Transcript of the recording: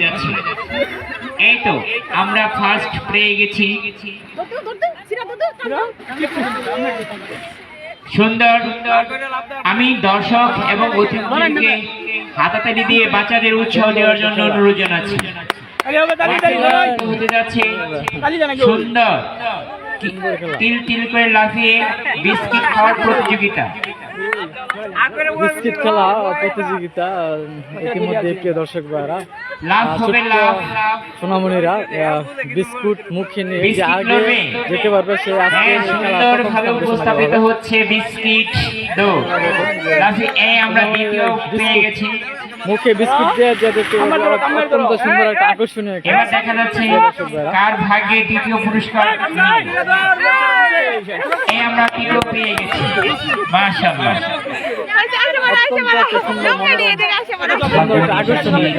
যাচ্ছে। এই তো আমরা ফার্স্ট পেয়ে গেছি। সুন্দর। আমি দর্শক এবং অতিথিকে হাতাতালি দিয়ে বাচ্চাদের উৎসাহ দেওয়ার জন্য অনুরোধ জানাচ্ছি। হতে যাচ্ছে সুন্দর তিল তিল করে লাফিয়ে বিস্কিট খাওয়ার প্রতিযোগিতা। বিস্কিট খেলা প্রতিযোগিতা ইতিমধ্যে প্রিয় দর্শক ভাইরা লাভ হবে লাভ। সোনামণিরা বিস্কুট মুখে নিয়ে যে আগে যেতে পারবে সে আজকে সুন্দরভাবে উপস্থাপিত হচ্ছে বিস্কিট দৌড়। আমরা দ্বিতীয় পেয়ে গেছি। মুখে বিস্কুট দিয়ে যেতে অত্যন্ত সুন্দর একটা আকর্ষণীয়। এবার দেখা যাচ্ছে কার ভাগ্যে দ্বিতীয় পুরস্কার। আমরা তৃতীয় পেয়ে গেছি। মাশাআল্লাহ অত্যন্ত সুন্দর আকর্ষণীয়।